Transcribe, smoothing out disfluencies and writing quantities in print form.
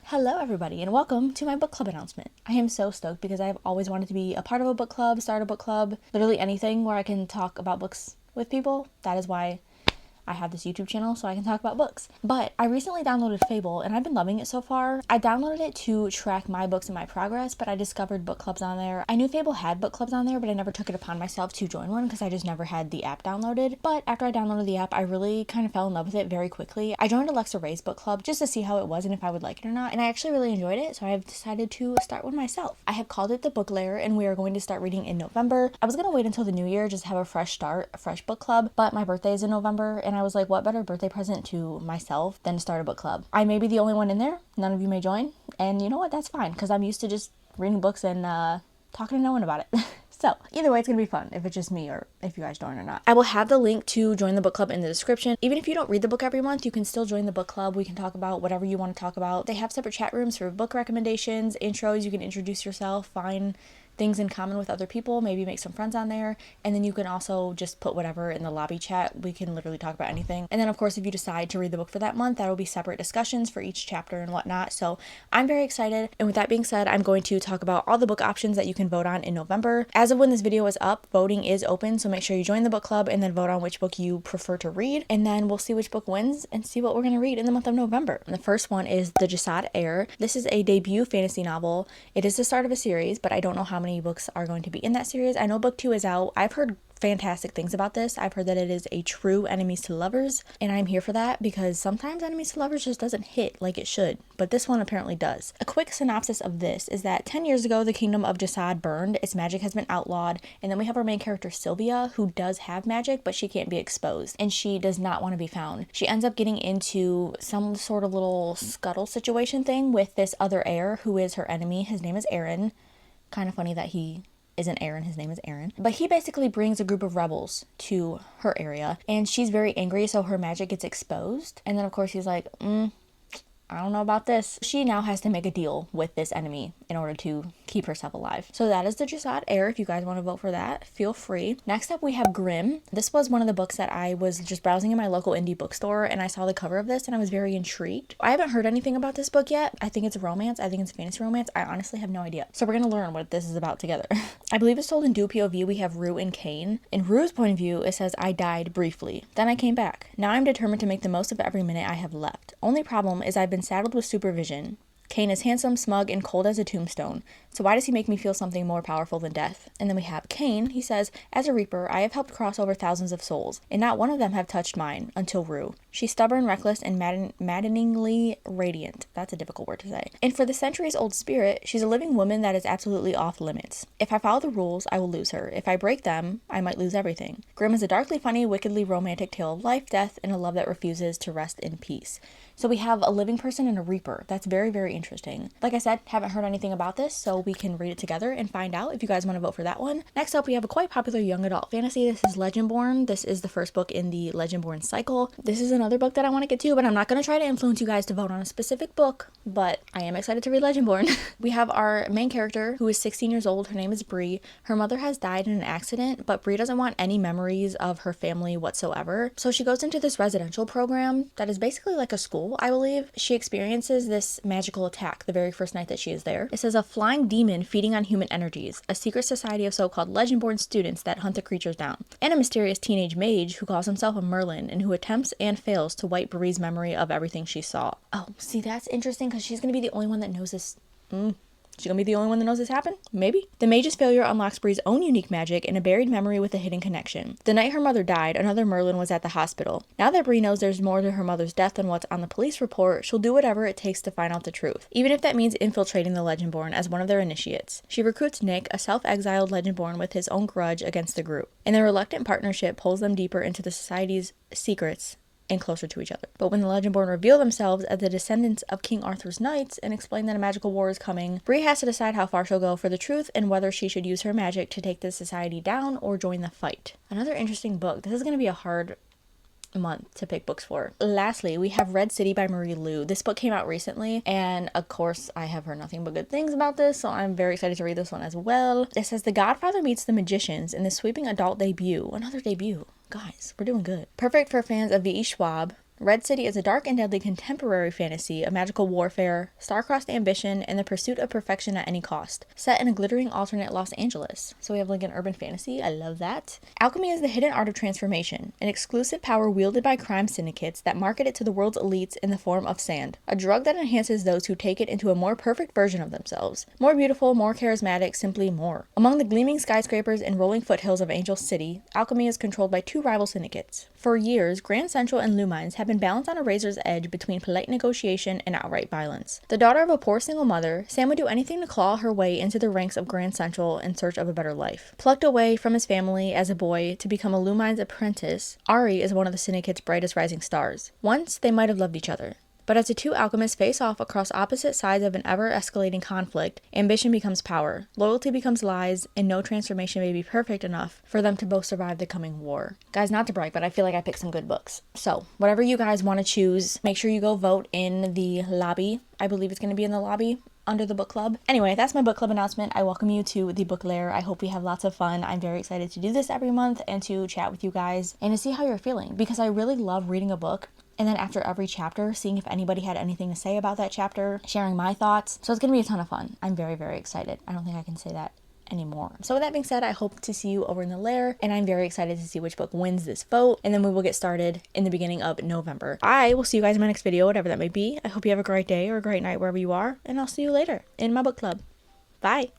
Hello everybody and welcome to my book club announcement. I am so stoked because I've always wanted to be a part of a book club, start a book club, literally anything where I can talk about books with people. That is why I have this YouTube channel, so I can talk about books. But I recently downloaded Fable and I've been loving it so far. I downloaded it to track my books and my progress, but I discovered book clubs on there. I knew Fable had book clubs on there, but I never took it upon myself to join one because I just never had the app downloaded. But after I downloaded the app, I really kind of fell in love with it very quickly. I joined Alexa Ray's book club just to see how it was and if I would like it or not, and I actually really enjoyed it, so I've decided to start one myself. I have called it the Book Lair and we are going to start reading in November. I was going to wait until the new year just to have a fresh start, a fresh book club, but my birthday is in November and I was like, what better birthday present to myself than to start a book club? I may be the only one in there, none of you may join, and you know what, that's fine because I'm used to just reading books and talking to no one about it. So either way, it's gonna be fun if it's just me or if you guys join or not. I will have the link to join the book club in the description. Even if you don't read the book every month, you can still join the book club. We can talk about whatever you want to talk about. They have separate chat rooms for book recommendations, intros. You can introduce yourself, find things in common with other people, maybe make some friends on there, and then you can also just put whatever in the lobby chat. We can literally talk about anything. And then of course, if you decide to read the book for that month, that will be separate discussions for each chapter and whatnot. So I'm very excited, and with that being said, I'm going to talk about all the book options that you can vote on in November. As of when this video is up, voting is open, so make sure you join the book club and then vote on which book you prefer to read, and then we'll see which book wins and see what we're going to read in the month of November. And the first one is The Jasad Heir. This is a debut fantasy novel. It is the start of a series, but I don't know how many books are going to be in that series. I know book 2 is out. I've heard fantastic things about this. I've heard that it is a true enemies to lovers, and I'm here for that because sometimes enemies to lovers just doesn't hit like it should, but this one apparently does. A quick synopsis of this is that 10 years ago the kingdom of Jasad burned, its magic has been outlawed, and then we have our main character Sylvia, who does have magic but she can't be exposed and she does not want to be found. She ends up getting into some sort of little scuttle situation thing with this other heir who is her enemy. His name is Aaron. Kind of funny that he isn't Aaron, his name is Aaron. But he basically brings a group of rebels to her area and she's very angry, so her magic gets exposed. And then of course he's like, I don't know about this. She now has to make a deal with this enemy in order to keep herself alive. So that is The Jasad Heir. If you guys want to vote for that, feel free. Next up, we have Grimm. This was one of the books that I was just browsing in my local indie bookstore and I saw the cover of this and I was very intrigued. I haven't heard anything about this book yet. I think it's a romance. I think it's a fantasy romance. I honestly have no idea. So we're going to learn what this is about together. I believe it's told in dual POV. We have Rue and Kane. In Rue's point of view, it says, I died briefly. Then I came back. Now I'm determined to make the most of every minute I have left. Only problem is I've been saddled with supervision. Kane is handsome, smug, and cold as a tombstone. So why does he make me feel something more powerful than death? And then we have Kane. He says, as a reaper, I have helped cross over thousands of souls, and not one of them have touched mine, until Rue. She's stubborn, reckless, and maddeningly radiant. That's a difficult word to say. And for the centuries-old spirit, she's a living woman that is absolutely off limits. If I follow the rules, I will lose her. If I break them, I might lose everything. Grimm is a darkly funny, wickedly romantic tale of life, death, and a love that refuses to rest in peace. So we have a living person and a reaper. That's very, very interesting. Like I said, haven't heard anything about this, so we can read it together and find out if you guys want to vote for that one. Next up, we have a quite popular young adult fantasy. This is Legendborn. This is the first book in the Legendborn cycle. This is another book that I want to get to, but I'm not going to try to influence you guys to vote on a specific book, but I am excited to read Legendborn. We have our main character who is 16 years old. Her name is Bree. Her mother has died in an accident, but Bree doesn't want any memories of her family whatsoever. So she goes into this residential program that is basically like a school, I believe. She experiences this magical attack the very first night that she is there. It says, a flying demon feeding on human energies, a secret society of so-called Legendborn students that hunt the creatures down, and a mysterious teenage mage who calls himself a Merlin and who attempts and fails to wipe Bree's memory of everything she saw. Oh, see, that's interesting because she's going to be the only one that knows this. She's gonna be the only one that knows this happened? Maybe? The mage's failure unlocks Bree's own unique magic and a buried memory with a hidden connection. The night her mother died, another Merlin was at the hospital. Now that Bree knows there's more to her mother's death than what's on the police report, she'll do whatever it takes to find out the truth, even if that means infiltrating the Legendborn as one of their initiates. She recruits Nick, a self-exiled Legendborn with his own grudge against the group, and their reluctant partnership pulls them deeper into the society's secrets and closer to each other. But when the Legendborn reveal themselves as the descendants of King Arthur's knights and explain that a magical war is coming, Bree has to decide how far she'll go for the truth and whether she should use her magic to take the society down or join the fight. Another interesting book. This is going to be a hard month to pick books for. Lastly, we have Red City by Marie Lu. This book came out recently, and of course I have heard nothing but good things about this, so I'm very excited to read this one as well. It says, The Godfather meets the Magicians in the sweeping adult debut. Another debut. Guys, we're doing good. Perfect for fans of V.E. Schwab, Red City is a dark and deadly contemporary fantasy of magical warfare, star-crossed ambition, and the pursuit of perfection at any cost, set in a glittering alternate Los Angeles. So we have like an urban fantasy. I love that. Alchemy is the hidden art of transformation, an exclusive power wielded by crime syndicates that market it to the world's elites in the form of sand, a drug that enhances those who take it into a more perfect version of themselves. More beautiful, more charismatic, simply more. Among the gleaming skyscrapers and rolling foothills of Angel City, Alchemy is controlled by two rival syndicates. For years, Grand Central and Lumines have been balanced on a razor's edge between polite negotiation and outright violence. The daughter of a poor single mother, Sam would do anything to claw her way into the ranks of Grand Central in search of a better life. Plucked away from his family as a boy to become a Lumines apprentice, Ari is one of the syndicate's brightest rising stars. Once, they might have loved each other. But as the two alchemists face off across opposite sides of an ever-escalating conflict, ambition becomes power, loyalty becomes lies, and no transformation may be perfect enough for them to both survive the coming war. Guys, not to brag, but I feel like I picked some good books. So, whatever you guys want to choose, make sure you go vote in the lobby. I believe it's going to be in the lobby under the book club. Anyway, that's my book club announcement. I welcome you to the book lair. I hope we have lots of fun. I'm very excited to do this every month and to chat with you guys and to see how you're feeling, because I really love reading a book and then after every chapter, seeing if anybody had anything to say about that chapter, sharing my thoughts. So it's going to be a ton of fun. I'm very, very excited. I don't think I can say that anymore. So with that being said, I hope to see you over in the lair, and I'm very excited to see which book wins this vote, and then we will get started in the beginning of November. I will see you guys in my next video, whatever that may be. I hope you have a great day or a great night wherever you are, and I'll see you later in my book club. Bye!